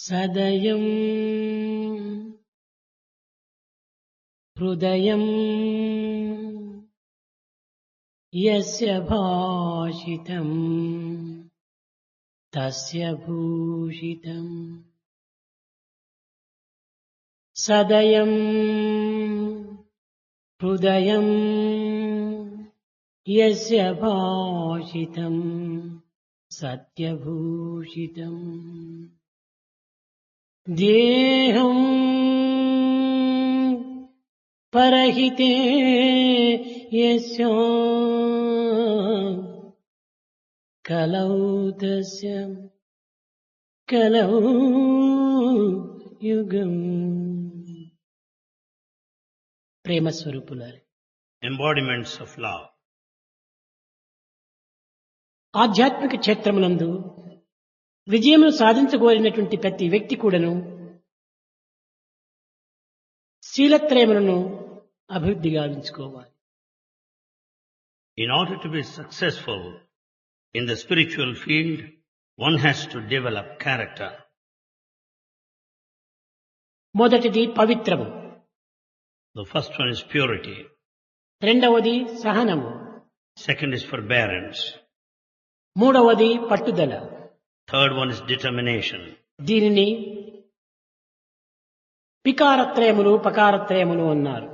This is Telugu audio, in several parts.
సదయం హృదయం యస్య భాషితం తస్య భూషితం. సదయం హృదయం యస్య భాషితం సత్యభూషితం. దేహం పరహితే యస్య కలౌ తస్య కలౌ యుగం. ప్రేమ స్వరూపులారే, embodiments of love. ఆధ్యాత్మిక క్షేత్రమునందు విజయమును సాధించగోరినటువంటి ప్రతి వ్యక్తి కూడాను శీలత్రయములను అభివృద్ధి గావించుకోవాలి. In order to be successful in the spiritual field, one has to develop character. మొదటిది పవిత్రము, The first one is purity. రెండవది సహనము, Second is forbearance. మూడవది పట్టుదల. Third one is determination. దీనిని పికారత్రయములు పకారత్రయములు అన్నారు.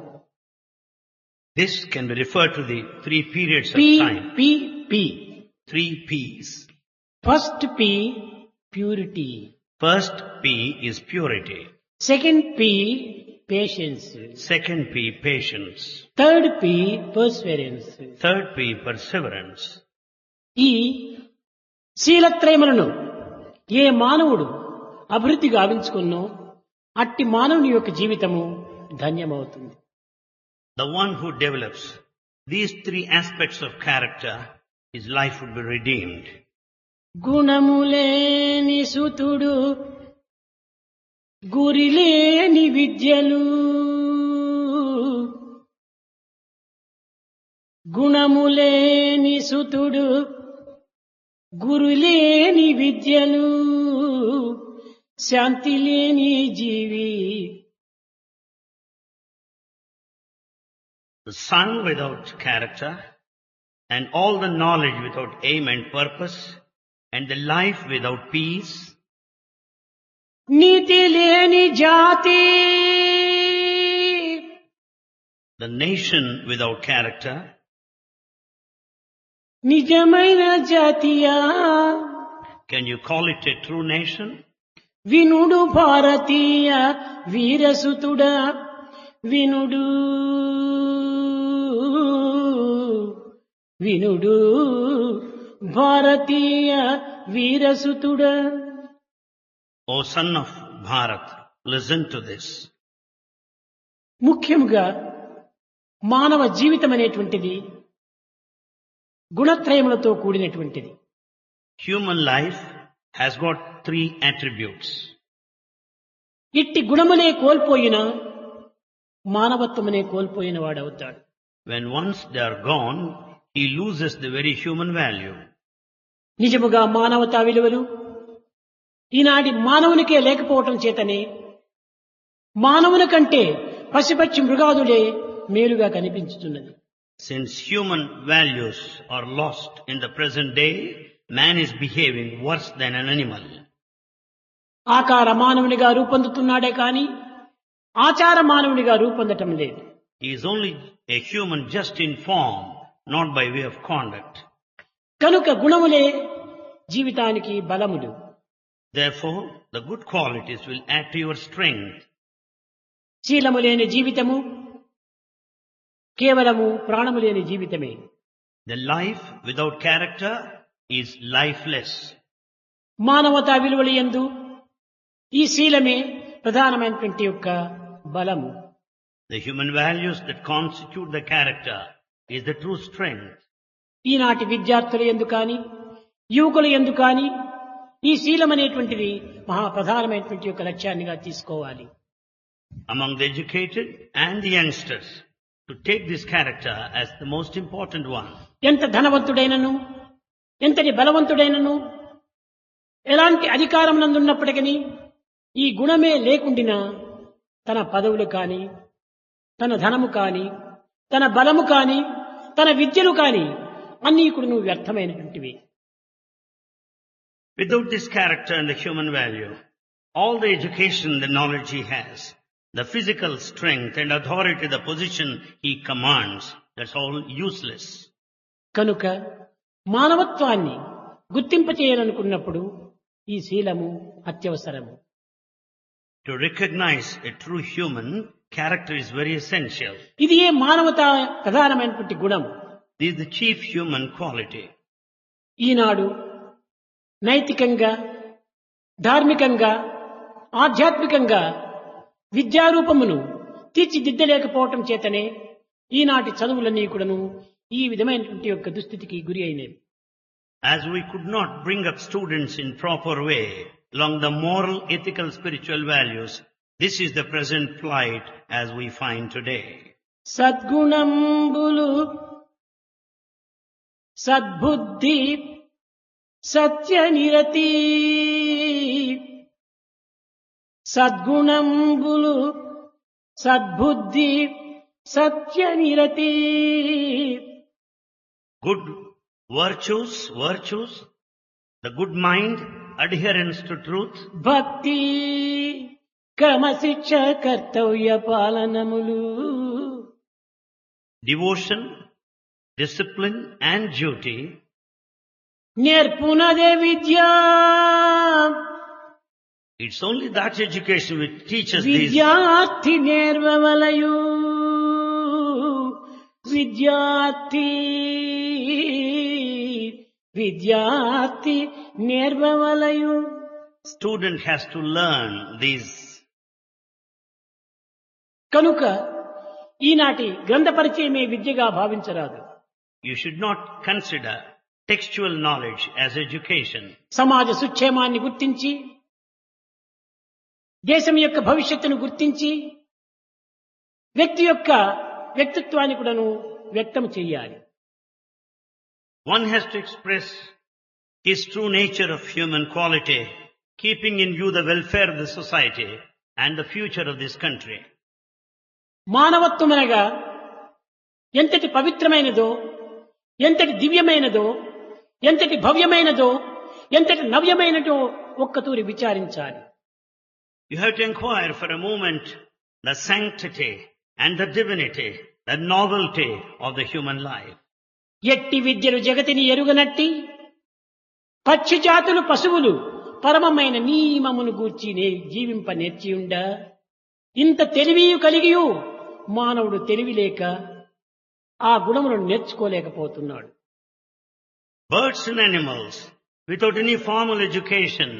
This can be referred to the three periods of P time. P P. Three P's. First P purity, First P is purity. Second P patience, Second P, patience. Third P perseverance. Third P, perseverance. ఈ శీలత్రయములను ఏ మానవుడు అభివృద్ధి గావించుకున్నో అట్టి మానవుని యొక్క జీవితము ధన్యమవుతుంది. The one who develops these three aspects of character, his life would be redeemed. గుణములేని సుతుడు గురిలేని విద్యలు, గుణములేని సుతుడు గురులేని విద్యలు, శాంతి లేని జీవి. The son without character, and all the knowledge without aim and purpose, and the life without peace. నీతి లేని జాతి, The nation without character, నిజమైన జాతియా. can you call it a true nation? వినుడు భారతీయ వీరసుతుడా, వినుడు వినుడు భారతీయ వీరసుతుడా. O son of Bharat, listen to this. ముఖ్యముగా మానవ జీవితం అనేటువంటిది గుణత్రయములతో కూడినటువంటిది. Human life has got three attributes. ఇట్టి గుణములే కోల్పోయిన మానవత్వమునే కోల్పోయిన వాడవుతాడు. When once they are gone, he loses the very human value. నిజముగా మానవతా విలువలు ఈనాటి మానవునికే లేకపోవటం చేతనే మానవుని కంటే పశుపక్షి మృగాదులే మేలుగా కనిపించుతున్నది. Since human values are lost in the present day, man is behaving worse than an animal. ఆకార మానవునిగా రూపొందుతున్నాడే కాని ఆచార మానవునిగా రూపొందటం లేదు. He is only a human just in form, not by way of conduct. కనుక గుణములే జీవితానికి బలములు. Therefore, the good qualities will add to your strength. శీలము లేని జీవితము కేవలము ప్రాణము లేని జీవితమే. The life without character is lifeless. మానవతా విలువలు యందు ఈ శీలమే ప్రధానమైనటువంటి యొక్క బలము. The human values that constitute the character is the true strength. ఈనాటి విద్యార్థుల యందు కాని యువకుల యందు కాని ఈ శీలం అనేటువంటిది మహాప్రధానమైనటువంటి యొక్క లక్ష్యాన్నిగా తీసుకోవాలి. Among the educated and the youngsters, to take this character as the most important one. ఎంత ధనవంతుడైనను ఎంతటి బలవంతుడైనను ఎలాంటి అధికారం నందున్నప్పటికీ ఈ గుణమే లేకుండినా తన పదవులు కాని, తన ధనము కాని, తన బలము కాని, తన విద్యలు కాని అన్నీ కూడా నువ్వు వ్యర్థమైనటువంటివి. Without this character and the human value, all the education, the knowledge he has, the physical strength and authority, the position he commands, that's all useless. కనుక మానవత్వాన్ని గుర్తింపచేయాలనుకున్నప్పుడు ఈ శీలము అత్యవసరము. To recognize a true human, character is very essential. ఇది ఏ మానవత ప్రధానమైనటువంటి గుణం. This is the chief human quality. ఈనాడు నైతికంగా, ధార్మికంగా, ఆధ్యాత్మికంగా విద్యారూపమును తీర్చిదిద్దలేకపోవటం చేతనే ఈనాటి చదువులన్నీ కూడాను ఈ విధమైనటువంటి యొక్క దుస్థితికి గురి అయినవి. As we could not bring up students in proper way along the moral, ethical, spiritual values, this is the present plight as we find today. సద్గుణంబులు సద్బుద్ధి సత్యనిరతి, సద్గుణంబులు సద్బుద్ధి సత్యనిరతి. Good virtues, the good mind, adherence to truth, భక్తి క్రమశిక్ష కర్తవ్య పాలనములు, devotion, discipline and duty, నేర్పునదే విద్యా. it's only that education which teaches these. విద్యార్థి నేర్వవలయు, విద్యార్థి విద్యార్థి నేర్వవలయు. Student has to learn these. కనుక ఈనాటి గ్రంథ పరిచయమే విద్యగా భావించరాదు. You should not consider textual knowledge as education. సమాజ సుక్షేమాన్ని గుర్తించి, దేశం యొక్క భవిష్యత్తును గుర్తించి, వ్యక్తి యొక్క వ్యక్తిత్వాన్ని కూడాను వ్యక్తం చేయాలి. One has to express his true nature of human quality, keeping in view the welfare of the society and the future of this country. మానవత్వమనగా ఎంతటి పవిత్రమైనదో, ఎంతటి దివ్యమైనదో, ఎంతటి భవ్యమైనదో, ఎంతటి నవ్యమైనదో ఒక్కతూరి విచారించాలి. You have to inquire for a moment the sanctity and the divinity, the novelty of the human life. ఎట్టి విద్యలు జగతిని ఎరుగనట్టి పక్షి జాతులు పశువులు పరమమైన నియమమును గూర్చి జీవింప నేర్చియుండ, ఇంత తెలివియు కలిగియు మానవుడు తెలివిలేక ఆ గుణములను నేర్చుకోలేకపోతున్నాడు. Birds and animals, without any formal education,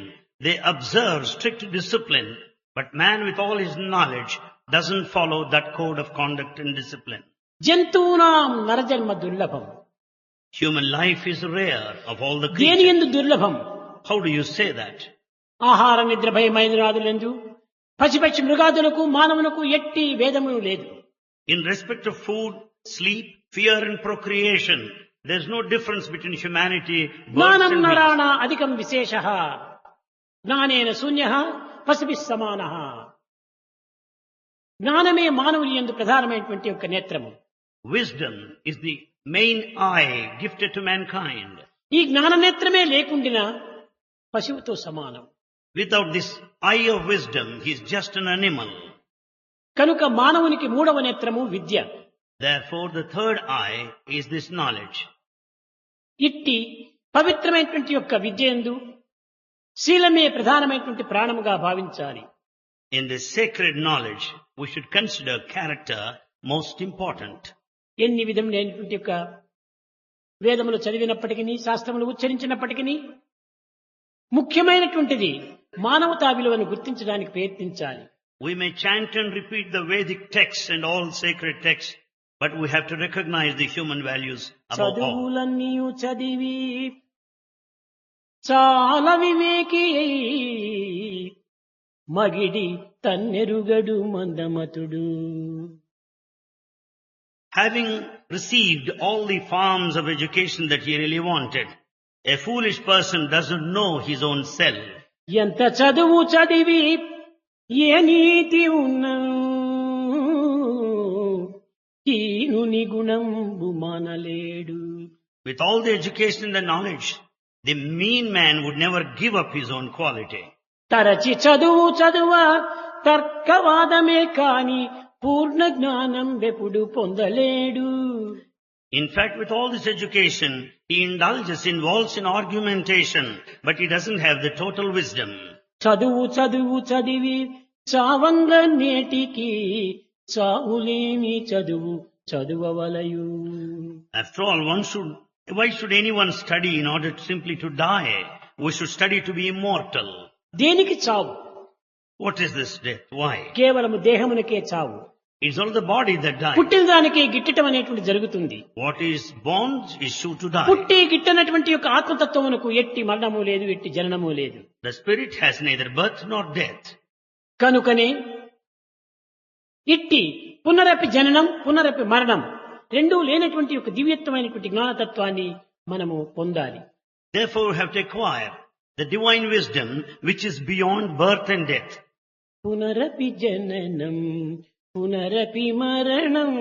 they observe strict discipline, but man with all his knowledge doesn't follow that code of conduct and discipline. జంతువునాం నరజన్మ దుర్లభం. Human life is rare of all the దేని creatures. యందు దుర్లభం? How do you say that? ఆహార నిద్ర భయమైనరాదులందు పశుపక్షి మృగాదులకు మానవునకు ఎట్టి భేదమును లేదు. In respect of food, sleep, fear and procreation, there's no difference between humanity, birds జ్ఞానం and beasts. నరాణ అధికం విశేషః, జ్ఞానేన శూన్యః పశుభిః సమానః. జ్ఞానమే మానవుని యందు ప్రధానమైనటువంటి యొక్క నేత్రము. Wisdom is the main eye gifted to mankind. ఈ జ్ఞాన నేత్రమే లేకుండినా పశువుతో సమానం. Without this eye of wisdom, he is just an animal. కనుక మానవునికి మూడవ నేత్రము విద్య. Therefore, the third eye is this knowledge. ఇట్టి పవిత్రమైనటువంటి యొక్క విద్యందు శీలమే ప్రధానమైనటువంటి ప్రాణముగా భావించాలి. In this sacred knowledge, we should consider character most important. ఎన్ని విధములైనటువంటి యొక్క వేదములు చదివినప్పటికీ, శాస్త్రములు ఉచ్చరించినప్పటికీ ముఖ్యమైనటువంటిది మానవతా విలువను గుర్తించడానికి ప్రయత్నించాలి. We may chant and repeat the Vedic texts and all sacred texts, but we have to recognize the human values above all. చదువులన్నీ చదివి చాలా వివేకి మగిడి తన్నెరుగడు మందమతుడు. Having received all the forms of education that he really wanted, a foolish person doesn't know his own self. ఎంత చదువు చదివి ఏ నీతి ఉన్న కీనుని గుణంబు మానలేడు. With all the education and the knowledge, the mean man would never give up his own quality. తరచి చదువు చదువ తర్కవాదమే కాని పూర్ణ జ్ఞానం వెప్పుడు పొందలేడు. In fact, with all this education, he involves in argumentation, but he doesn't have the total wisdom. చదువు చదువు చదివి చావంగ నేటికి చావులేని చదువు చదువవలయు. After all, why should anyone study in order simply to die? We should study to be immortal. దేనికి చావు? What is this death? Why? కేవలము దేహమునకే చావు. It's only the body that dies. పుట్టిన దానికే గిట్టటం అనేటువంటి జరుగుతుంది. What is born is sure to die. పుట్టి గిట్టనటువంటి యొక్క ఆత్మతత్వమునకు ఎట్టి మరణము లేదు, ఎట్టి జననము లేదు. The spirit has neither birth nor death. కనుకనే ఇట్టి పునరపి జననం పునరపి మరణం రెండూ లేనటువంటి ఒక దివ్యత్వమైనటువంటి జ్ఞానతత్వాన్ని మనము పొందాలి. Therefore, we have to acquire the divine wisdom which is beyond birth and death. పునరపి జననం పునరపి మరణం.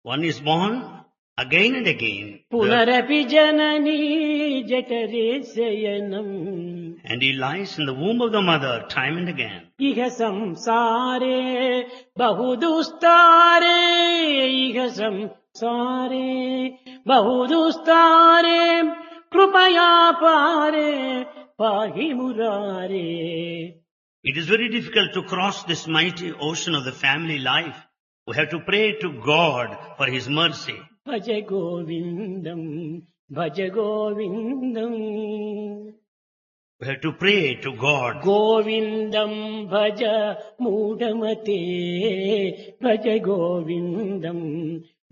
One is born again and again. పునరపి జననీ జఠరే శయనం. And he lies in the womb of the mother time and again. ఇహ సంసారే బహుదుస్తారే ఇహ సంసారే బహుదుస్తారే కృపయా పారే పాహి మురారే. It is very difficult to cross this mighty ocean of the family life. We have to pray to God for His mercy. Bhaja Govindam Bhaja Govindam. We have to pray to God. Govindam Bhaja మూఢమతే Bhaja Govindam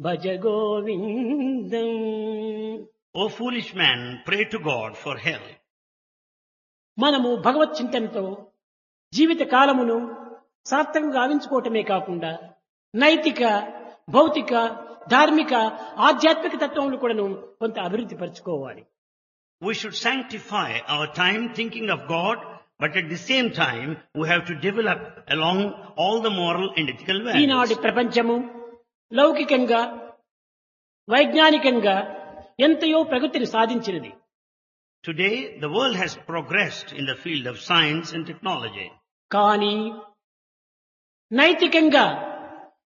Bhaja Govindam. O foolish man, pray to God for help. మనము భగవత్ చింతనతో జీవిత కాలమును సార్థకంగా గావించుకోవటమే కాకుండా నైతిక భౌతిక ధార్మిక ఆధ్యాత్మిక తత్వములు కూడాను కొంత అభివృద్ధి పరచుకోవాలి. We should sanctify our time thinking of God, but at the same time we have to develop along all the moral and ethical ఈనాటి values. ప్రపంచము లౌకికంగా వైజ్ఞానికంగా ఎంతయో ప్రగతిని సాధించినది. Today, the world has progressed in the field of science and technology. కానీ నైతికంగా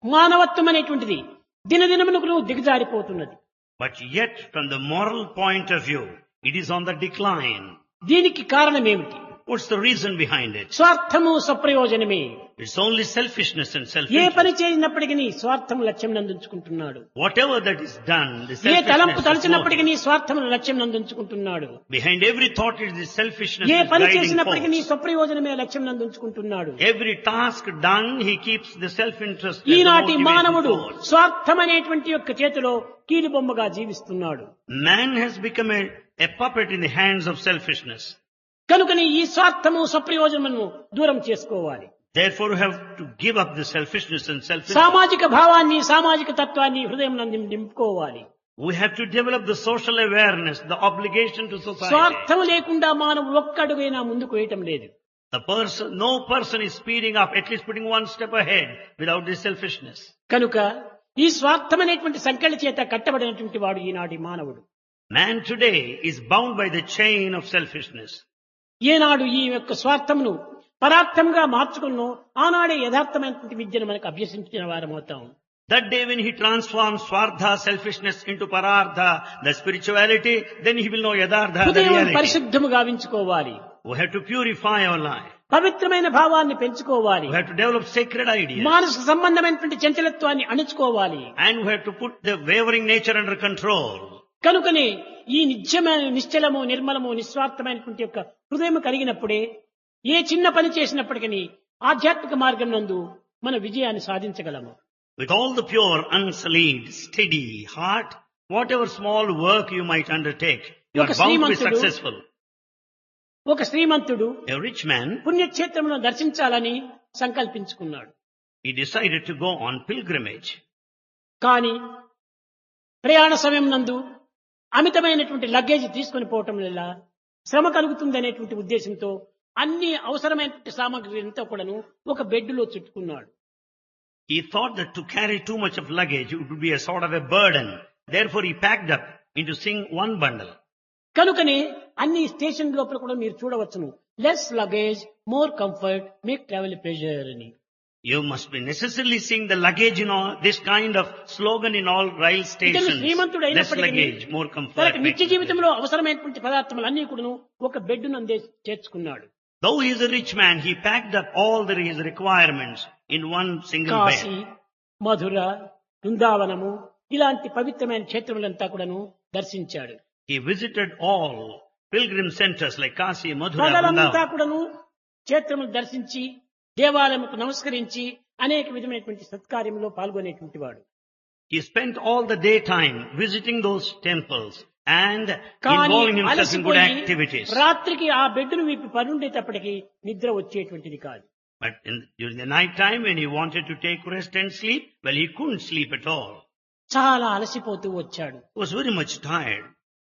మానవత్వం అనేటువంటిది దినదినమునకు దిగజారిపోతున్నది. But yet, from the moral point of view, it is on the decline. దీనికి కారణం ఏమిటి? What's the reason behind it? స్వార్థము స్వప్రయోజనమే. It's only selfishness and A self-interest. పని చేసినప్పటికీ స్వార్థం లక్ష్యం నందుకుంటున్నాడు. Whatever that is done, the ఏ తలంపు selfishness is తలచినప్పటికీ motive. స్వార్థం లక్ష్యం నందుకుంటున్నాడు. Behind every thought is the selfishness A is పని guiding చేసినప్పటికీ force. స్వప్రయోజనమే లక్ష్యం నందుకుంటున్నాడు. Every task done, he keeps the self-interest as the ఈనాటి motivating మానవుడు force. స్వార్థం అనేటువంటి యొక్క చేతిలో కీలుబొమ్మగా జీవిస్తున్నాడు. Man has become a puppet in the hands of selfishness. కనుకని ఈ స్వార్థము స్వప్రయోజనము దూరం చేసుకోవాలి. Therefore, we have to give up the selfishness and self-interest. సామాజిక భావాన్ని సామాజిక తత్వాన్ని హృదయం నింపుకోవాలి. We have to develop the social awareness, the obligation to society. స్వార్థం లేకుండా మానవుడు ఒక్కడుగైనా ముందుకు వేయటం లేదు. No person is speeding up, at least putting one step ahead without this selfishness. కనుక ఈ స్వార్థం అనేటువంటి సంకెళ్ళ చేత కట్టబడినటువంటి వాడు ఈనాటి మానవుడు. Man today is bound by the chain of selfishness. ఏనాడు ఈ యొక్క స్వార్థమును పరార్థంగా మార్చుకున్నో ఆనాడే యథార్థమైనటువంటి విద్యను మనకు అభ్యసించిన వారమవుతాం. That day when he transforms Swardha, selfishness into Parardha, the spirituality, then he will know Yadardha, the హృదయం reality. పరిశుద్ధము గావించుకోవాలి. We have to purify our life. పవిత్రమైన భావాన్ని పెంచుకోవాలి. We have to develop sacred ideas. మానసిక సంబంధమైనటువంటి చంచలత్వాన్ని అణుచుకోవాలి. And we have to put the wavering nature under control. కనుకనే ఈ నిత్యమైన నిశ్చలము నిర్మలము నిస్వార్థమైనటువంటి యొక్క హృదయం కలిగినప్పుడే ఏ చిన్న పని చేసినప్పటికీ ఆధ్యాత్మిక మార్గం నందు మన విజయాన్ని సాధించగలము. With all the pure, unsullied, steady heart, whatever small work you might undertake, you are bound to be successful. ఒక శ్రీమంతుడు A rich man, పుణ్యక్షేత్రమును దర్శించాలని సంకల్పించుకున్నాడు. he decided to go on pilgrimage. కానీ ప్రయాణ సమయం నందు అమితమైనటువంటి లగేజ్ తీసుకొని పోవటం వల్ల శ్రమ కలుగుతుందనేటువంటి ఉద్దేశంతో అన్ని అవసరమైన సామాగ్రి అంతా కూడాను ఒక బెడ్లో చుట్టుకున్నాడు. He thought that to carry too much of luggage it would be a sort of a burden. Therefore he packed up into one bundle. కనుకనే అన్ని స్టేషన్ లోపల కూడా మీరు చూడవచ్చును, less luggage more comfort make travel pressure అని. You must be necessarily seeing the luggage in all, this kind of slogan in all rail stations. Srimanthudu Less అయినప్పటికీ luggage, more comfort. తనకు నిత్య makes జీవితంలో అవసరమైనటువంటి పదార్థములన్నీ కూడాను ఒక బెడ్ను అందే చేర్చుకున్నాడు. Though he is a rich man, he packed up all his requirements in one single Kashi, bed. మధుర, బృందావనము ఇలాంటి పవిత్రమైన క్షేత్రములంతా కూడాను దర్శించాడు. He visited all pilgrim centers like Kasi, Mathura, ప్రజలంతా Vrindavan. కూడాను క్షేత్రములు దర్శించి దేవాలయముకు నమస్కరించి అనేక విధమైనటువంటి సత్కార్యంలో పాల్గొనేటువంటి వాడు. He spent all the daytime visiting those temples and కానీ involving himself in good అలసిపోయి activities. రాత్రికి ఆ బెడ్డును విప్పి పరుండేటప్పటికి నిద్ర వచ్చేటువంటిది కాదు. But during the night time when he wanted to take rest and sleep, well, he couldn't sleep at all. చాలా అలసిపోతూ వచ్చాడు. He was very much tired.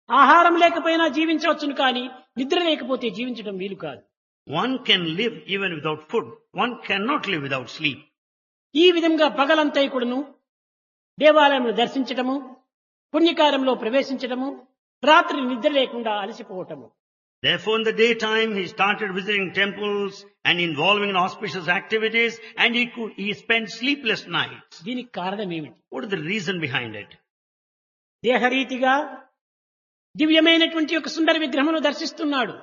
ఆహారం లేకపోయినా జీవించవచ్చును కానీ నిద్ర లేకపోతే జీవించడం వీలు కాదు. One can live even without food. One cannot live without sleep. ఈ విధంగా పగలంతా కూడాను దేవాలయంలో దర్శించటము, పుణ్యకార్యంలో ప్రవేశించటము, రాత్రి నిద్ర లేకుండా అలసిపోవటము. Therefore, in the daytime, he started visiting temples and involving in auspicious activities, and he spent sleepless nights. దీనికి కారణం ఏమిటి? What is the reason behind it? దేహరీతిగా దివ్యమైనటువంటి ఒక సుందర విగ్రహమును దర్శిస్తున్నాడు.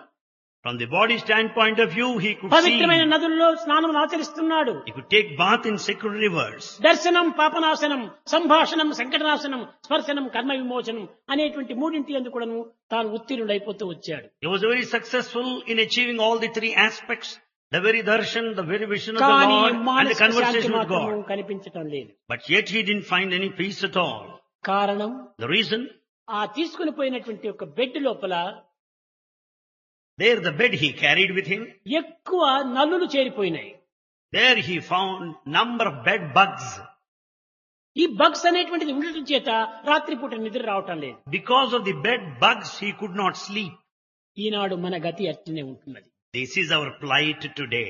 From the body standpoint of view, he could see, పవిత్రమైన నదుల్లో స్నానం ఆచరిస్తున్నాడు. he could take bath in sacred rivers. దర్శనం పాపనాశనం, సంభాషణం సంకటనాశనం, స్పర్శనం కర్మ విమోచనం అనేటువంటి మూడింటి యందు కూడాను తాను ఉత్తీర్ణుడైపోతూ వచ్చాడు. He was very successful in achieving all the three aspects, the very darshan, the very vision of the కానీ Lord, and the మానసిక శాంతి conversation with మాత్రము God. కనిపించటం లేదు. But yet he didn't find any peace at all. కారణం The reason? ఆ తీసుకుని పోయినటువంటి ఒక బెడ్ లోపల There the bed he carried with him, ఎక్కువ నల్లులు చేరిపోయినాయి. there he found number of bed bugs. ఈ బగ్స్ అనేటువంటిది ఉండటం చేత రాత్రిపూట నిద్ర రావటం లేదు. Because of the bed bugs, he could not sleep. ఈనాడు మన గతి అట్లనే ఉంటున్నది. This is our plight today.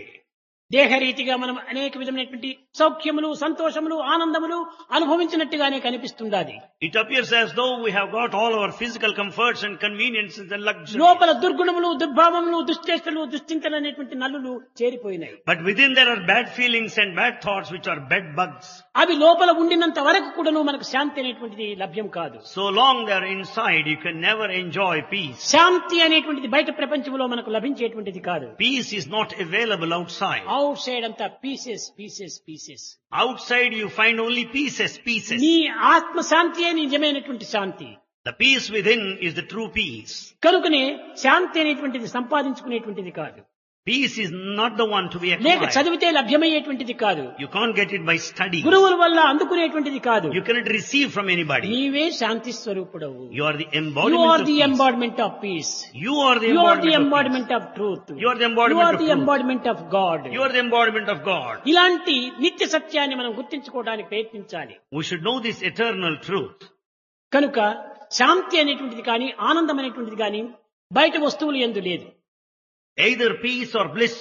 దేహరీతిగా మనం అనేక విధమైనటువంటి సౌఖ్యములు, సంతోషములు, ఆనందములు అనుభవించినట్టుగానే కనిపిస్తుండాలి. It appears as though we have got all our physical comforts and conveniences and luxury. లోపల దుర్గుణములు, దుర్భావములు, దుశ్చేష్టలు, దుశ్చింతలు అనేటువంటి నల్లులు చేరిపోయినాయి. But within there are bad feelings and bad thoughts which are bed bugs. అవి లోపల ఉండినంత వరకు కూడాను మనకు శాంతి అనేటువంటిది లభ్యం కాదు. So long they are inside, you can never enjoy peace. శాంతి అనేటువంటిది బయట ప్రపంచంలో మనకు లభించేటువంటిది కాదు. Peace is not available outside. Outside అంతా pieces pieces pieces. Outside you find only pieces. నీ ఆత్మ శాంతియే నిజమైనటువంటి శాంతి. The peace within is the true peace. కనుకనే శాంతి అనేటువంటిది సంపాదించుకునేటువంటిది కాదు. Peace is not the one to be లేక acquired. చదివితే లభ్యమయ్యేటువంటిది కాదు. You can't get it by study. గురువుల వల్ల అందుకునేటువంటిది కాదు. You cannot receive from anybody. నీవే శాంతి స్వరూపుడవు. You are the You embodiment are of the peace. embodiment of peace. You are the You are the embodiment of embodiment of truth. You are the You embodiment are of the truth. embodiment of God. peace. You are the embodiment of God. ఇలాంటి నిత్య సత్యాన్ని మనం గుర్తించుకోవడానికి ప్రయత్నించాలి. We should know this eternal truth. కనుక శాంతి అనేటువంటిది కానీ ఆనందం అనేటువంటిది కానీ బయట వస్తువులు యందు లేదు. Either peace or bliss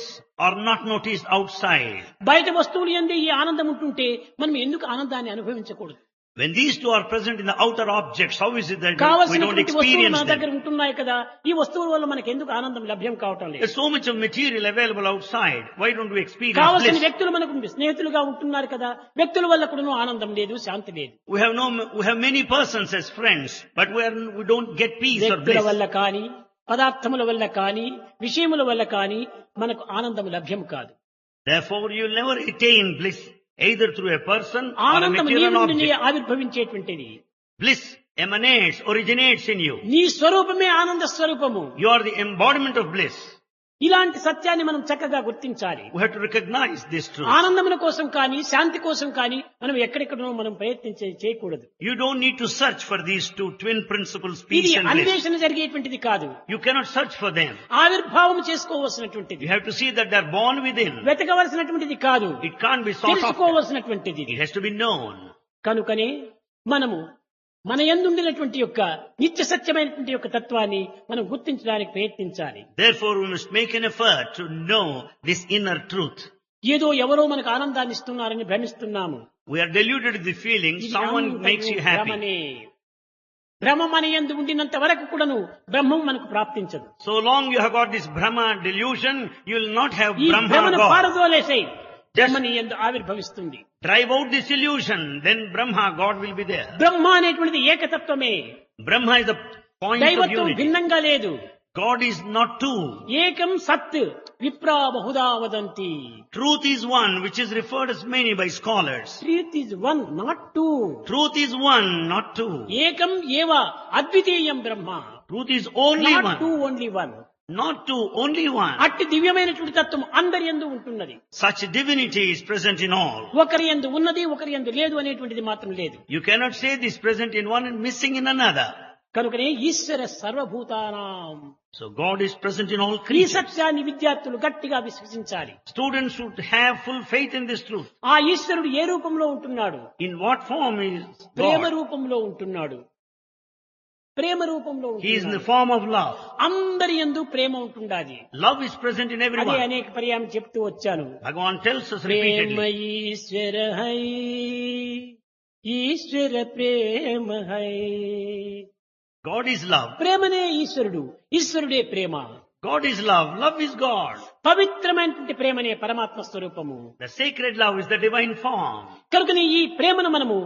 are not noticed outside. బయట వస్తువులు యందు ఈ ఆనందం ఉంటుంటే మనం ఎందుకు ఆనందాన్ని అనుభవించకూడదు? When these two are present in the outer objects, how is it that we don't కావలసినటువంటి వస్తువులు experience మన దగ్గర them? ఉంటున్నాయి కదా, ఈ వస్తువుల వల్ల మనకు ఎందుకు ఆనందం లభ్యం కావటం లేదు? There's so much of material available outside. Why don't we experience కావలసిన bliss? వ్యక్తులు మనకు స్నేహితులుగా ఉంటున్నారు కదా, వ్యక్తుల వల్ల కూడా ఆనందం లేదు, శాంతి లేదు. We have many persons as friends, but we don't get peace or వ్యక్తుల bliss. వల్ల కానీ, పదార్థముల వల్ల కానీ, విషయముల వల్ల కానీ మనకు ఆనందం లభ్యం కాదు. Therefore, you'll never attain bliss either through a person or a ఆనందం నీ material నుండి object. ఆవిర్భవించేటువంటిది. Bliss emanates, originates in you. నీ స్వరూపమే ఆనంద స్వరూపము. You are the embodiment of bliss. ఇలాంటి సత్యాన్ని మనం చక్కగా గుర్తించాలి. We have to recognize this truth. ఆనందముల కోసం కానీ, శాంతి కోసం కానీ మనం ఎక్కడెక్కడో మనం చేయకూడదు. You don't need to search for these two twin principles, ఇది peace and bliss. అన్వేషణ జరిగేటువంటిది కాదు. You cannot search for them. ఆవిర్భావం చేసుకోవలసినటువంటిది. You have to see that they're born within. వెతకవలసినటువంటిది కాదు, It can't be sought after. తెలుసుకోవలసినటువంటిది. It has to be known. కనుకనే మనము మన యందుండినటువంటి యొక్క నిత్య సత్యమైనటువంటి యొక్క తత్వాన్ని మనం గుర్తించడానికి ప్రయత్నించాలి. Therefore, we must make an effort to know this inner truth. ఏదో ఎవరో మనకు ఆనందాన్ని ఇస్తున్నారని భ్రమిస్తున్నాము. We are deluded with the feeling ఇది someone అంతయు makes you happy. భ్రమనే. భ్రమ మన యందు ఉండినంత వరకు కూడాను బ్రహ్మం మనకు ప్రాప్తించదు. So long you have got this Brahma delusion, you will not have ఈ Brahma భ్రమను God. పారదోలేసేయి, బ్రహ్మ నీ యందు ఆవిర్భవిస్తుంది. Drive out this illusion, then Brahma, God will be there. బ్రహ్మ అనేటువంటిది ఏకతత్వమే. Brahma is the point of దైవత్వం unity. భిన్నంగా లేదు. God is not two. ఏకం సత్ విప్రా Bahuda వదంతి. Truth is one, which is referred as many by scholars. Truth is one, not two. Truth is one, not two. ఏకం ఏవ అద్వితీయం బ్రహ్మ. Truth is only not two, one, only one. not two, only one. అట్టి దివ్యమైనటువంటి తత్వం అందరి యందు ఉంటున్నది. Such divinity is present in all. ఒకరి యందు ఉన్నది, ఒకరి యందు లేదు అనేటువంటిది మాత్రం లేదు. You cannot say this present in one and missing in another. కనుకనే ఈశ్వర సర్వభూతానాం. So God is present in all ఈ creatures. సత్యాన్ని విద్యార్థులు గట్టిగా విశ్వసించాలి. Students should have full faith in this truth. ఆ ఈశ్వరుడు ఏ రూపంలో ఉంటున్నాడు? In what form is Prema God? రూపంలో ఉంటున్నాడు. ప్రేమ రూపంలో He is in the ఉంటున్నాడు. form of love. అందరి యందు ప్రేమ ఉంటుండాది. Love is present in అదే everyone. అనేక పర్యాయం చెప్తూ వచ్చాను. Bhagavan tells us prema repeatedly. Ishwara హై, ఈశ్వర ప్రేమ హై. God is love. ప్రేమనే ఈశ్వరుడు, ఈశ్వరుడే ప్రేమ. God is love. Love is God. పవిత్రమైనటువంటి ప్రేమనే పరమాత్మ స్వరూపము. The sacred love is the divine form. కనుకనే ఈ ప్రేమను మనము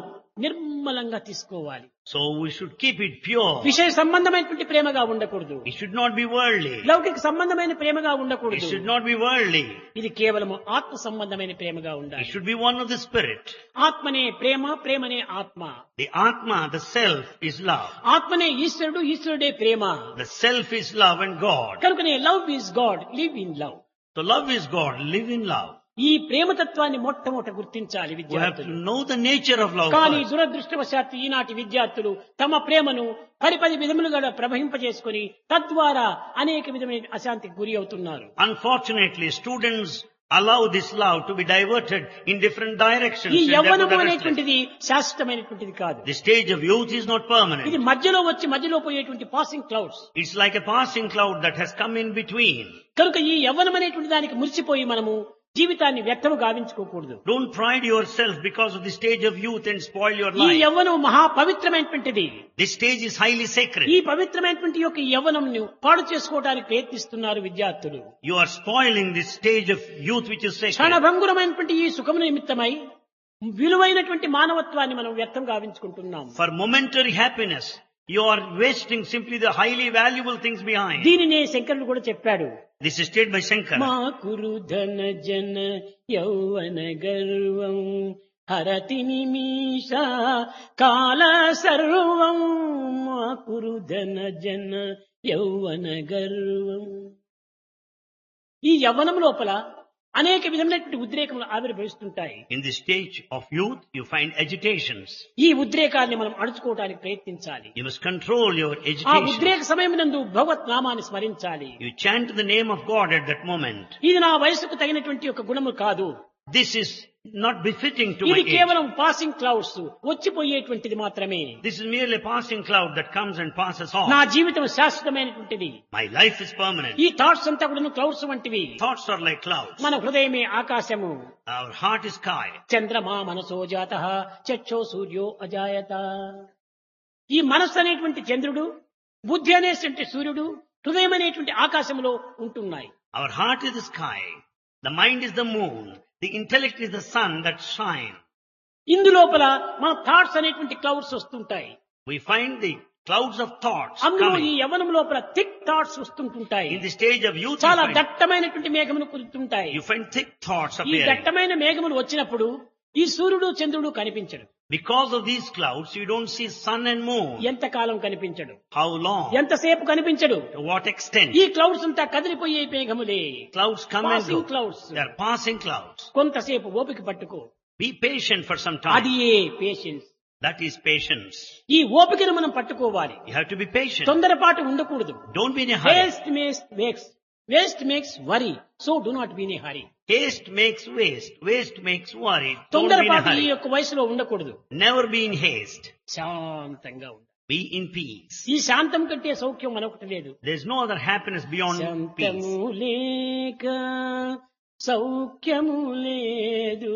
నిర్మలంగా తీసుకోవాలి. So we should keep it pure. విషయ సంబంధమైనటువంటి ప్రేమగా ఉండకూడదు. It should not be worldly. లౌకిక సంబంధమైన ప్రేమగా It ఉండకూడదు. should not be worldly. ఇది కేవలం ఆత్మ సంబంధమైన ప్రేమగా It ఉండాలి. should be one of the spirit. ఆత్మనే ప్రేమ, ప్రేమనే ఆత్మ. The Atma, the self, is love. ఆత్మనే ఈశ్వరుడు, ఈశ్వరుడే ప్రేమ. The self is love and God. కనుకనే love is God, live in love. So love is God. Live in love. ఈ ప్రేమతత్వాన్ని మొట్టమొదట గుర్తించాలి We have to విద్యార్థులు. know the nature of love కానీ first. దురదృష్టవశాత్తు ఈనాటి విద్యార్థులు తమ ప్రేమను పది విధములుగా ప్రవహింపజేసుకుని తద్వారా అనేక విధమైన అశాంతికి గురి అవుతున్నారు. Unfortunately, students allow this love to be diverted in different directions. ఈ and therefore యవ్వనము they're restless. అనేటువంటిది శాశ్వతమైనటువంటిది కాదు. The stage of youth is not ఇది permanent. మధ్యలో వచ్చి మధ్యలో పోయేటువంటి passing clouds. It's like a passing cloud that has come in between. కనుక ఈ యవ్వనం అనేటువంటి దానికి మురిసిపోయి మనము జీవితాన్ని వ్యర్థము గావించుకోకూడదు. Don't pride yourself because of the stage of youth and spoil your ఈ life. యవ్వనం మహా పవిత్రమైనటువంటిది. This stage is highly sacred. ఈ పవిత్రమైనటువంటి యొక్క యవ్వనంను పాడు చేసుకోవడానికి ప్రయత్నిస్తున్నారు విద్యార్థులు. You are spoiling this stage of youth which is sacred. క్షణభంగురమైనటువంటి ఈ సుఖము నిమిత్తమై విలువైనటువంటి మానవత్వాన్ని మనం వ్యర్థం గావించుకుంటున్నాం. For momentary happiness, you are wasting simply the highly valuable things behind. దీనినే శంకరుడు కూడా చెప్పాడు. This is stated by Shankara. మా కురు ధన జన యౌవన గర్వం హరతి నిమిష కాల సర్వం. మా కురు ధన జన యౌవన గర్వం. ఈ యవ్వనం లోపల అనేక విధమైనటువంటి ఉద్రేకములు ఆవిర్భవిస్తుంటాయి. In this stage of youth, you find agitations. ఈ ఉద్రేకాన్ని మనం అణుచుకోవడానికి ప్రయత్నించాలి. You must control your ఆ agitation. ఉద్రేక సమయమునందు భగవత్ నామాన్ని స్మరించాలి. You chant the name of God at that moment. ఇది నా వయసుకు తగినటువంటి ఒక గుణము కాదు. This is not befitting to my ఇది age. కేవలం పాసింగ్ క్లౌడ్స్, వచ్చిపోయేటువంటిది మాత్రమే. This is merely a passing cloud that comes and passes off. నా జీవితం శాశ్వతమైనటువంటిది. My life is permanent. ఈ థాట్స్ అంతా కూడా క్లౌడ్స్ వంటివి. Thoughts are like clouds. మన హృదయమే ఆకాశము. Our heart is sky. చంద్రమా మనసో జాతః చక్షో సూర్యో అజాయత. ఈ మనస్సు అనేటువంటి చంద్రుడు, బుద్ధి అనేటువంటి సూర్యుడు, హృదయం అనేటువంటి ఆకాశములో ఉంటున్నాయి. Our heart is the sky. The mind is the moon. The intellect is the sun that shine. ఇందులోపల మన థాట్స్ అనేటువంటి క్లౌడ్స్ వస్తుంటాయి. We find the clouds of thoughts అందులో ఈ coming. యవ్వనం లోపల థిక్ థాట్స్ వస్తుంటుంటాయి. In the stage of youth, చాలా దట్టమైనటువంటి మేఘములు కురుతుంటాయి. you find thick thoughts ఈ appearing. దట్టమైన మేఘములు వచ్చినప్పుడు ఈ సూర్యుడు చంద్రుడు కనిపించడు. Because of these clouds, you don't see sun and moon. ఎంతకాలం కనిపించడు, How long? ఎంతసేపు కనిపించడు. To what extent? ఈ క్లౌడ్స్ అంతా కదిలిపోయే మేఘములే. Clouds come and Passing go. clouds. They are passing clouds. కొంతసేపు ఓపిక పట్టుకో. Be patient for some అది time. A patience. That is patience. ఈ ఓపికను మనం పట్టుకోవాలి. You have to be patient. తొందరపాటు ఉండకూడదు. Don't be in a hurry. Waste makes worry. So do not be in a hurry. Haste makes waste. Waste makes worry. Don't be in a తొందరపాటు ఈ hurry. యొక్క వయసులో ఉండకూడదు. Never be in haste. శాంతంగా ఉండాలి. Be in peace. ఈ శాంతం కంటే సౌఖ్యం మనొకటి లేదు. There is no other happiness beyond peace. శాంతము లేక సౌఖ్యము లేదు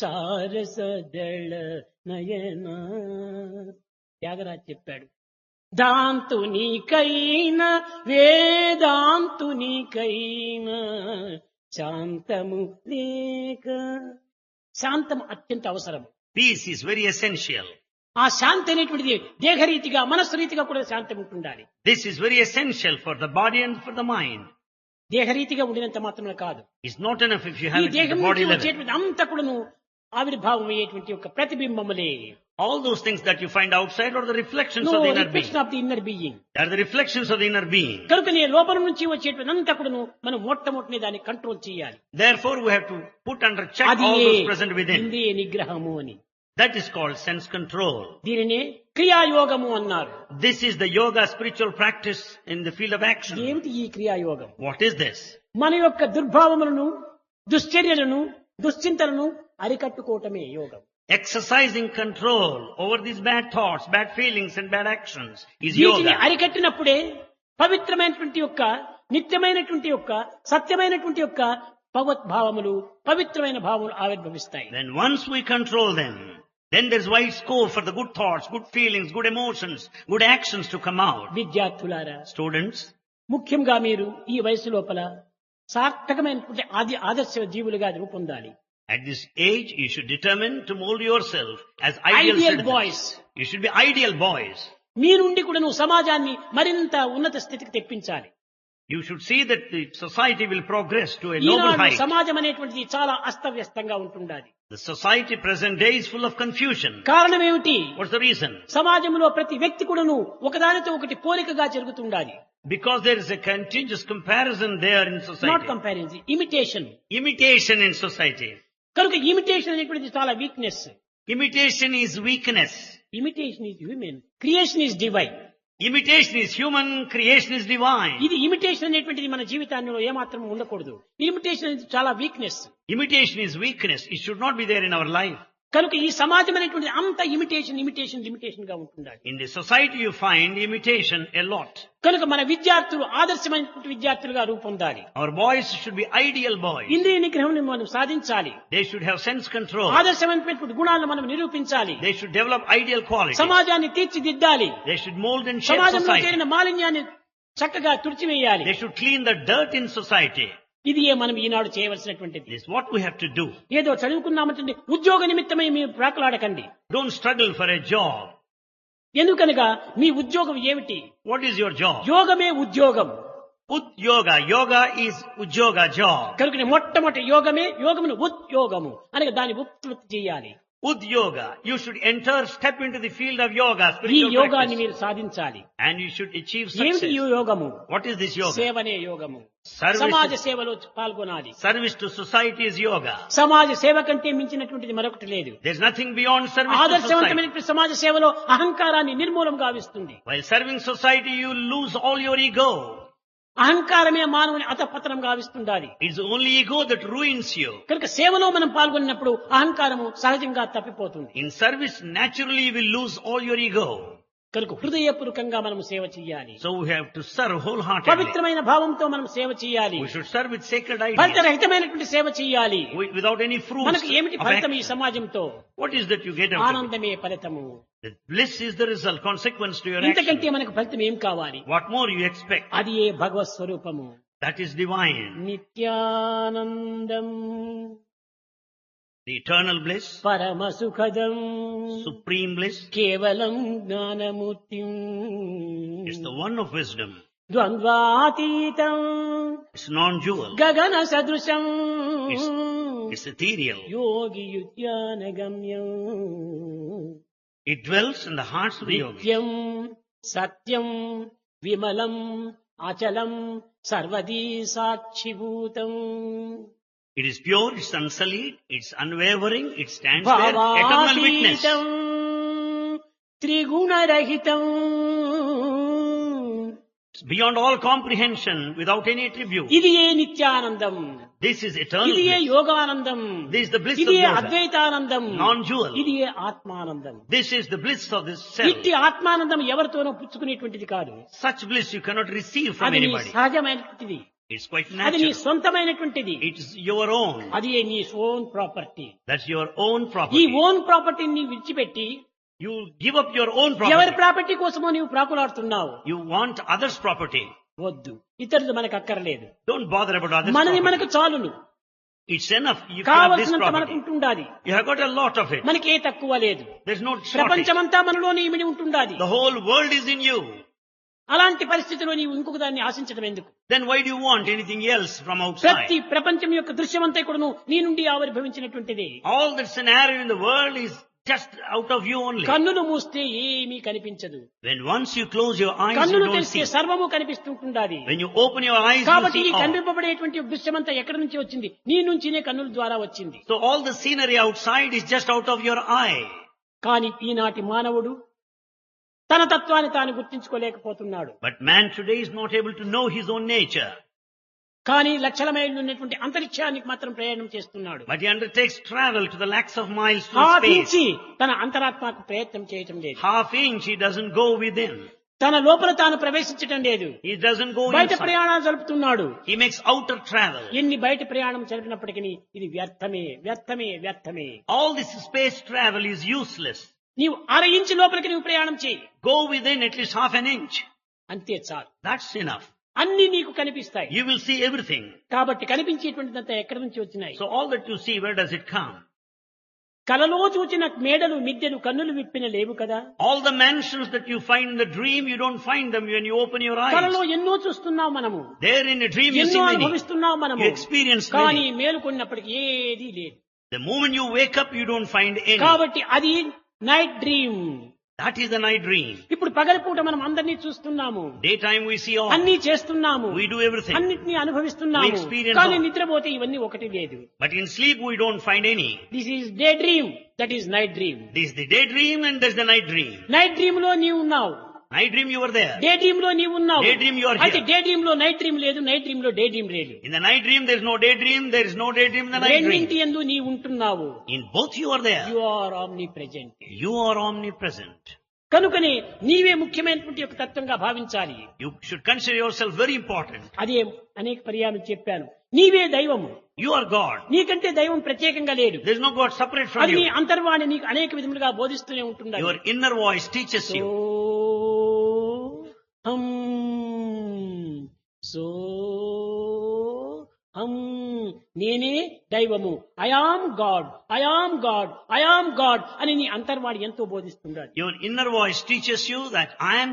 సారసదళ నయన. త్యాగరాజ్ చెప్పాడు, దాంతునికైనా వేదాంతునికైనా శాంతము లేక. శాంతం అత్యంత అవసరం. Peace is very essential. ఆ శాంతి అనేటువంటిది దేహరీతిగా మనస్సు రీతిగా కూడా శాంతి ఉంటుండాలి. This is very essential for the body and for the mind. దేహరీతిగా ఉండినంత మాత్రమే కాదు, It's not enough if you ఈ have it at దేహం the body నుంచి level. వచ్చేటువంటి అంతా కూడాను ఆవిర్భావం అయ్యేటువంటి ఒక ప్రతిబింబములే. All those things that you find outside are the reflections No of the inner being. reflection of the inner being. They are the reflections of the inner being. కనుకనే లోపల నుంచి వచ్చేటువంటి అంతా కూడాను మనం మొట్టమొదటి దాన్ని కంట్రోల్ చేయాలి. Therefore, we have to put under check అది all those present within. ఇంద్రియ నిగ్రహము అని. That is called sense control. దీనినే క్రియాయోగము అన్నారు. This is the yoga spiritual practice in the field of action. ఏమిటి ఈ క్రియాయోగం? What is this? మన యొక్క దుర్భావములను, దుశ్చర్యలను, దుశ్చింతలను అరికట్టుకోవటమే యోగం. Exercising control over these bad thoughts, bad feelings and bad actions is వీటిని yoga. అరికట్టినప్పుడే పవిత్రమైనటువంటి యొక్క నిత్యమైనటువంటి యొక్క సత్యమైనటువంటి యొక్క భగవద్భావములు, పవిత్రమైన భావములు ఆవిర్భవిస్తాయి. Then once we control them, then there's wide scope for the good thoughts, good feelings, good emotions, good actions to come out. విద్యార్థులారా, Students, ముఖ్యంగా మీరు ఈ వయసు లోపల సార్థకమైనటువంటి ఆదర్శ జీవులుగా రూపొందాలి. at this age, you should determine to mold yourself as ideal ideal citizens. Boys. You should be ideal boys. మీ నుండి కూడా నువ్వు సమాజాన్ని మరింత ఉన్నత స్థితికి తెప్పించాలి. You should see that the society will progress to a noble Eenadu height. సమాజం అనేటువంటిది చాలా అస్తవ్యస్తంగా ఉంటుండాలి. The society present day is full of confusion. కారణం ఏమిటి? What's the reason? సమాజంలో ప్రతి వ్యక్తి కూడాను ఒకదానితో ఒకటి పోలికగా జరుగుతుండాలి. Because there is a continuous comparison there in not society. Comparison, imitation. Imitation in society. కనుక ఇమిటేషన్ అనేటువంటిది చాలా weakness. Imitation is weakness. Imitation is human, creation is divine. Imitation is human, creation is divine. ఇది ఇమిటేషన్ అనేటువంటిది మన జీవితాల్లో ఏమాత్రం ఉండకూడదు. ఇమిటేషన్ అనేది చాలా weakness. Imitation is weakness. It should not be there in our life. కనుక ఈ సమాజం అనేటువంటిది అంత ఇమిటేషన్ ఇమిటేషన్ లిమిటేషన్ గా ఉంటుండాలి. In the society you find imitation a lot. కనుక మన విద్యార్థులు ఆదర్శమైనటువంటి విద్యార్థులుగా రూపొందాలి. Our boys should be ideal boys. ఇంద్రియ నిగ్రహం మనం సాధించాలి. They should have sense control. ఆదర్శమైనటువంటి గుణాలను మనం నిరూపించాలి. They should develop ideal qualities. సమాజాన్ని తీర్చిదిద్దాలి. They should mold and shape సమాజంలో society. చేరిన మాలిన్యాన్ని చక్కగా తుడిచివేయాలి. They should clean the dirt in society. ఇది మనం ఈనాడు చేయవలసినటువంటిది. This is what we have to do. ఏదో చదువుకున్నామంటే ఉద్యోగ నిమిత్తమై మీరు ప్రాకులాడకండి. Don't struggle for a job. ఎందుకనగా మీ ఉద్యోగం ఏమిటి? What is your job? యోగమే ఉద్యోగం. Udyoga. Yoga is Udyoga job. కనుక మొట్టమొదటి యోగమే, యోగమును ఉద్యోగము అనగా దాన్ని ఉత్పత్తి చేయాలి. Udyoga. You should enter, step into the field of yoga, ఈ spiritual యోగాన్ని practice. మీరు సాధించాలి. And you should achieve ఏమిటి success. ఈ యోగము? What is this yoga? సేవనే యోగము. Service. సమాజ సేవలో పాల్గొనాలి. Service to society is yoga. సమాజ సేవ కంటే మించినటువంటిది మరొకటి లేదు. There's nothing beyond service to society. ఆదర్శవంతమైనటువంటి సమాజ సేవలో అహంకారాన్ని నిర్మూలం గావిస్తుంది. While serving society, you lose all your ego. అహంకారమే మానవుని అధపతనం గావిస్తుండాలి. It's only ego that ruins you. కనుక సేవలో మనం పాల్గొన్నప్పుడు అహంకారము సహజంగా తప్పిపోతుంది. In service, naturally you will lose all your ego. కనుక హృదయపూర్వకంగా మనం సేవ చేయాలి. So we have to serve wholeheartedly. పవిత్రమైన భావంతో మనం సేవ చేయాలి. We should serve with sacred ideas. ఫలితరహితమైనటువంటి సేవ చేయాలి. Without any fruits మనకు ఏమిటి of ఫలితం ఈ action. సమాజంతో? What is that you get out of it? ఆనందమే ఫలితము. The bliss is the result, consequence to your ఇంతకంటే action. మనకు ఫలితం ఏం కావాలి? What more you expect? అది ఏ భగవత్ స్వరూపము. That is divine. Nityanandam The eternal bliss, పరమ సుఖదం supreme bliss, కేవలం జ్ఞానమూర్తిం is the one of wisdom. ద్వంద్వాతీతం It's non-dual. గగన సదృశం It's ethereal. యోగియుజ్ఞానగమ్యం It dwells in the hearts of the yogis. నిత్యం సత్యం విమలం అచలం సర్వదీ సాక్షిభూతం It is pure, it's unsullied, it's unwavering, it stands there, eternal witness. భావాతీతం త్రిగుణరహితం It's beyond all comprehension without any attribute. ఇది ఏ నిత్యానందం, This is eternal ఇది ఏ bliss. Yoganandam, This is the bliss of ఇది ఏ yoga. అద్వైతానందం, Non-dual. ఇది ఏ ఆత్మానందం. This is the bliss of this self. ఇట్టి ఆత్మానందం ఎవరితోనో పుచ్చుకునేటువంటిది కాదు. Such bliss you cannot receive from అది నీ anybody. సహజమైనటువంటిది, It's quite అది నీ natural. సొంతమైనటువంటిది, It is your own. అది నీ own property. That's your own ఈ property. ఓన్ ప్రాపర్టీని నీ విడిచిపెట్టి You give up your own ఎవరి property. ప్రాపర్టీ కోసమో నీవు ప్రాకులాడుతున్నావు. You want others' property. వద్దు, ఇతరులు మనకు అక్కర్లేదు, Don't bother about others' మనది property. మనకు చాలును. It's enough. You can have this కావలసినంత మనకు property. ఉంటుండాలి. You have got a lot of it. మనకి ఏ తక్కువ లేదు. There's no shortage. ప్రపంచమంతా మనలోనే ఇమిడి ఉంటుండాలి. The whole world is in you. అలాంటి పరిస్థితిలో నీవు ఇంకొక దాన్ని ఆశించడం ఎందుకు? Then why do you want anything else from ప్రతి outside? ప్రపంచం యొక్క దృశ్యమంతా కూడాను నీ నుండి ఆవిర్భవించినటువంటిది. All the scenario in the world is just out of you only. కన్నులు మూస్తే ఏమీ కనిపించదు, When once you close your eyes, you కన్నులు don't తెరిస్తే see. సర్వము కనిపిస్తుంటుండాలి. When you open your eyes, you కాబట్టి ఈ see all. కనిపింపబడేటువంటి దృశ్యమంతా ఎక్కడి నుంచి వచ్చింది? నీ నుంచినే కన్నుల ద్వారా వచ్చింది. So all the scenery outside is just out of your eye. కానీ ఈనాటి మానవుడు తన తత్వాన్ని తాను గుర్తించుకోలేకపోతున్నాడు. But man today is not able to know his own nature. కానీ లక్షల మైళ్ళు ఉన్నటువంటి అంతరిక్షానికి మాత్రం ప్రయాణం చేస్తున్నాడు. But he undertakes travel to the lakhs of miles to half space. ఇంచి తన అంతరాత్మకు ప్రయత్నం చేయటం లేదు. Half inch he doesn't go within. తన లోపల తాను ప్రవేశించటం లేదు. He doesn't go బయట inside. ప్రయాణాలు జరుపుతున్నాడు. He makes outer travel. ఎన్ని బయట ప్రయాణం జరిపినప్పటికీ ఇది వ్యర్థమే, వ్యర్థమే, వ్యర్థమే. All this space travel is useless. నీవు అర ఇంచి లోపలికి నువ్వు ప్రయాణం చేయి, Go within at least half an inch. అంతే చాలు. That's enough. అన్ని నీకు కనిపిస్తాయి. You will see everything. కాబట్టి కనిపించేటువంటిదంతా ఎక్కడి నుంచి వచ్చినాయి? So all that you see, where does it come? కలలో చూచిన మేడలు మిద్దెలు కన్నులు విప్పిన లేవు కదా. All the mansions that you find in the dream, you don't find them when you open your కలలో eyes. ఎన్నో చూస్తున్నాం మనము, There in a dream you ఎన్నో see many. అనుభవిస్తున్నాం మనము, You experience కానీ many. మేలుకొన్నప్పటికీ ఏదీ లేదు. The moment you wake up, you don't find any. కాబట్టి అది night dream. That is the night dream. ఇప్పుడు పగలపూట మనం అందరినీ చూస్తున్నాము, Daytime we see all. అన్ని చేస్తున్నాము, We do everything. అన్నిటినీ We అనుభవిస్తున్నాము, experience కానీ all. నిద్రపోతే ఇవన్నీ ఒకటి లేదు. But in sleep we don't find any. This is day dream, that is night dream. This is the daydream and there's the night dream. Night dream లో నీవు ఉన్నావు, Night dream you were there. Day dream లో నీవు ఉన్నావు. Daydream you are here. అయితే డే డ్రీమ్ లో నైట్ డ్రీమ్ లేదు, నైట్ డ్రీమ్ లో డే డ్రీమ్ లేదు. In the night dream there is no daydream, there is no daydream in the night రెండింటి dream. యందు నీవు ఉంటున్నావు. In both you are there. You are omnipresent. You are omnipresent. కనుకనే నీవే ముఖ్యమైనటువంటి ఒక తత్వంగా భావించాలి. You should consider yourself very important. అదే అనేక పర్యాయం చెప్పాను, నీవే దైవము. You are God. నీకంటే దైవం ప్రత్యేకంగా లేడు. There is no God separate from అది నీ you. అంతర్వాణి నీకు అనేక విధములుగా బోధిస్తూనే ఉంటుంది. Your inner voice teaches you. హం సో హం, నేనే దైవము, I am God, I am God, I am God అని నీ అంతర్వాణి ఎంతో బోధిస్తున్నాడు. Your inner voice teaches you that I am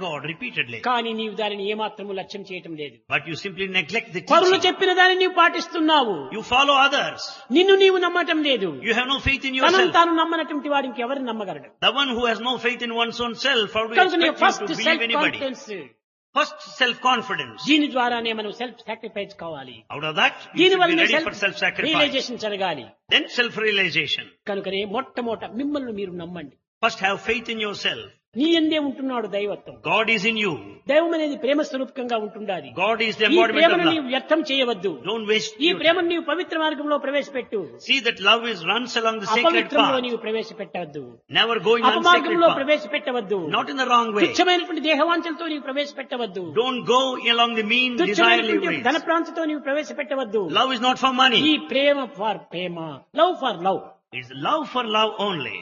God repeatedly. కానీ నీవు దానిని ఏమాత్రము లక్ష్యం చేయటం లేదు. But you simply neglect the పరులు teaching. చెప్పిన దాన్ని నీవు పాటిస్తున్నావు, You follow others. నిన్ను నీవు నమ్మటం లేదు. You have no faith in తనను yourself. తాను నమ్మనటువంటి వాడికి ఎవరు నమ్మగలడు? The one who has no faith in one's own self, how do you కనుక expect first him to believe self anybody? Confidence, First self-confidence. దీని ద్వారానే మనం సెల్ఫ్ సాక్రిఫైస్ కావాలి. Out of that, you దీని should be వల్లనే ready for self self-sacrifice. Realisation జరగాలి. Then self-realization. కనుకనే మొట్టమొదట మిమ్మల్ని మీరు నమ్మండి. First have faith in yourself. నీ యందే ఉంటున్నాడు దైవత్వం. God is in you. దైవం అనేది ప్రేమ స్వరూపకంగా ఉంటుండాలి. God is the ఈ embodiment of ప్రేమను love. నీవు వ్యర్థం చేయవద్దు. Don't waste ఈ your ప్రేమను నీవు పవిత్ర మార్గంలో ప్రవేశపెట్టు. See that love runs along the sacred అపవిత్రంలో path. నీవు ప్రవేశపెట్టవద్దు, Never going on sacred అపమార్గంలో path. ప్రవేశపెట్టవద్దు, Not in the wrong way. తుచ్చమైనటువంటి దేహవాంఛలతో నీవు ప్రవేశపెట్టవద్దు, Don't go along the mean, desirely తుచ్చమైనటువంటి ధన ways. ప్రాంతంతో నీవు ప్రవేశపెట్టవద్దు. Love is not for ఈ money. Prema for Prema, love for love, It's love for love only.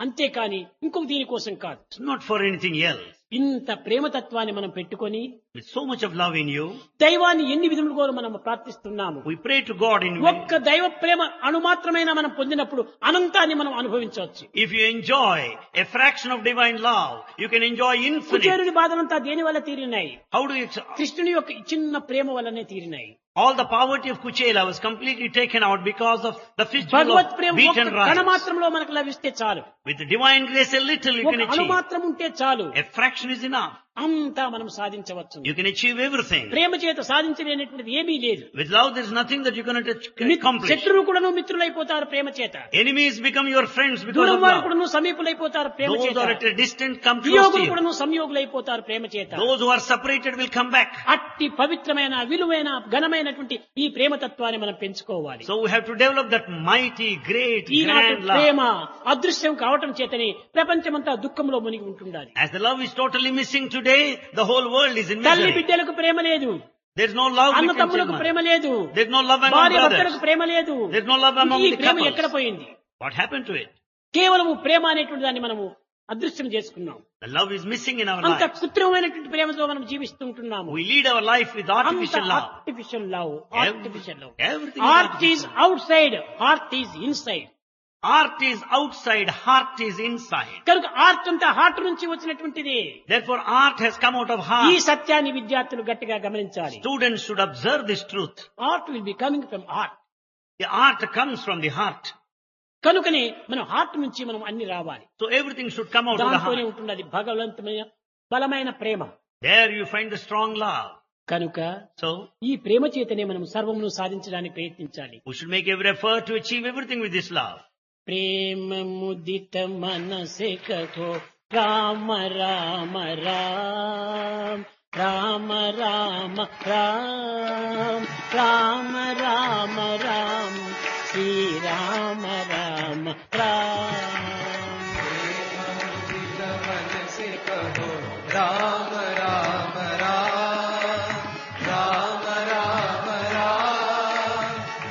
అంతేకాని ఇంకొక దీనికోసం కాదు. It's not for anything else. ఇంత ప్రేమతత్వాన్ని మనం పెట్టుకొని With so much of love in you, దైవాన్ని ఎన్ని విధములుగా మనం ప్రార్థిస్తున్నాము. we pray to God in ఒక్క దైవ ప్రేమ అణుమాత్రమైన మనం పొందినప్పుడు అనంతాన్ని మనం అనుభవించవచ్చు. If you enjoy a fraction of divine love, you can enjoy infinite. కుచేరుని బాధలంతా దేని వల్ల తీరినాయి? How do you కృష్ణుని యొక్క చిన్న ప్రేమ వల్లనే తీరినాయి. All the poverty of Kuchela was completely taken out because of the festival Bhagwat of Prema wheat ఒక్క and కణ rice. మాత్రంలో మనకు లభిస్తే చాలు. With the divine grace, a little you ఒక can అణు achieve. మాత్రం ఉంటే చాలు. A fraction is enough. అంతా మనం సాధించవచ్చు. You can achieve everything. ప్రేమ చేత సాధించలేనటువంటిది ఏమీ లేదు. With love, there is nothing that you cannot accomplish. శత్రువు కూడాను మిత్రులైపోతారు ప్రేమ చేత. Enemies become your friends because దూరం of వారు love. కూడాను సమీపులైపోతారు ప్రేమ Those చేత. who are at a distance come close to వియోగులు you. కూడాను సంయోగులైపోతారు ప్రేమ చేత. Those who are separated will come back. అట్టి పవిత్రమైన విలువైన ఘనమైనటువంటి ఈ ప్రేమ తత్వాన్ని మనం పెంచుకోవాలి. So we have to develop that mighty, great, ఈనాటి grand love. ప్రేమ అదృశ్యం కావటం చేతని ప్రపంచమంతా దుఃఖంలో మునిగి ఉంటుండాలి. As the love is totally missing today, the whole world is in తల్లి misery. బిడ్డలకు ప్రేమ లేదు. There's no love అన్న between తమ్ములకు children. ప్రేమ లేదు. There's no love among భార్య brothers. భర్తలకు ప్రేమ లేదు. There's no love among ఈ the ప్రేమ couples. ఎక్కడ పోయింది? What happened to it? కేవలము ప్రేమ అనేటువంటి దాన్ని మనము అదృశ్యం చేసుకున్నాం. The love is missing in our అంత lives. కృత్రిమమైనటువంటి ప్రేమతో మనం జీవిస్తుంటున్నాము. We lead our life with artificial love. Artificial love, artificial love. Everything is heart is artificial. Out side, heart is inside. Art is outside, heart is inside. కనుక ఆర్ట్ అంతా హార్ట్ నుంచి వచ్చినటువంటిది. Therefore, art has come out of ఈ heart. సత్యాన్ని విద్యార్థులు గట్టిగా గమనించాలి. Students should observe this truth. Art will be coming from heart. The art comes from the heart. కనుకనే మనం హార్ట్ నుంచి మనం అన్ని రావాలి. So everything should come out of the దాంతోనే heart. ఉంటుంది అది భగవంతమైన బలమైన ప్రేమ. There you find the strong love. కనుక So ఈ ప్రేమ చేతనే మనం సర్వమును సాధించడానికి ప్రయత్నించాలి. we should make every effort to achieve everything with this love. ప్రేమ ముదిత మనసే కహో రామ రామ రామ రామ రామ రామ రామ రామ రామ శ్రీ రామ రామ రామ. राम राम राम राम राम राम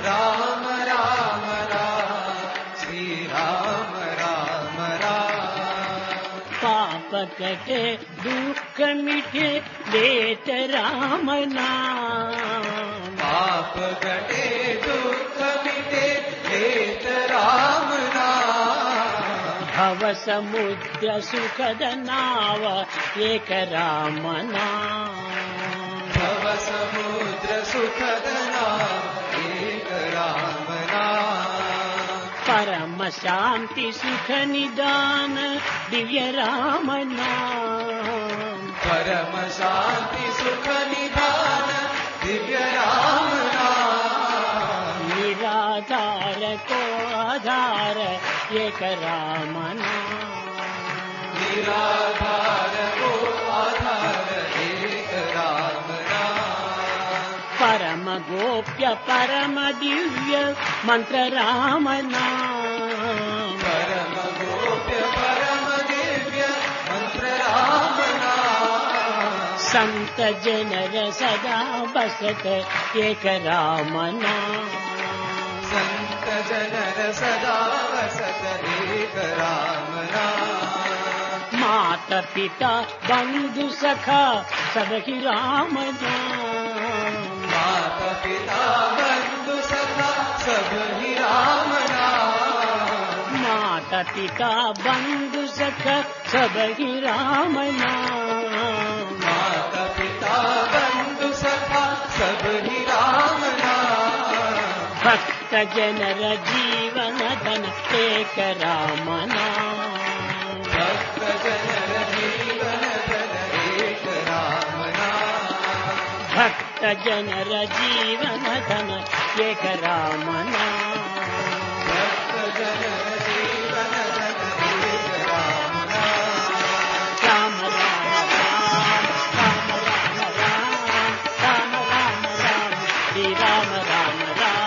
राम राम राम श्री राम राम राम. पाप कटे दुख मिटे लेत राम नाम. पाप कटे दुख मिटे लेत राम नाम. भव समुद्र सुखद नाव एक राम नाम. भव समुद्र सुखद नाम एक राम नाम. परम शांति सुख निदान दिव्य राम नाम. परम शांति सुख निधान दिव्य राम नाम. निराधार को आधार एक राम नाम. निराधार को आधार एक राम नाम. परम गोप्य परम दिव्य मंत्र राम नाम. परम गोप्य परम दिव्य मंत्र राम नाम. संत जनर सदा बसत एक राम नाम. संत जनर सदा वसत एक राम नाम. माता पिता बंधु सखा सब ही राम नाम. माता पिता बंधु सखा सब ही राम नाम. माता पिता बंधु सखा सब ही राम नाम. माता पिता बंधु सखा सब ही राम नाम. भक्त जनर जीवन धन एक राम नाम. भक्त जनर जीवन धन एक राम नाम. भक्त जनर जीवन धन एक राम नाम. भक्त जनर जीवन धन एक राम नाम. राम राम राम राम राम राम राम राम राम श्री राम राम राम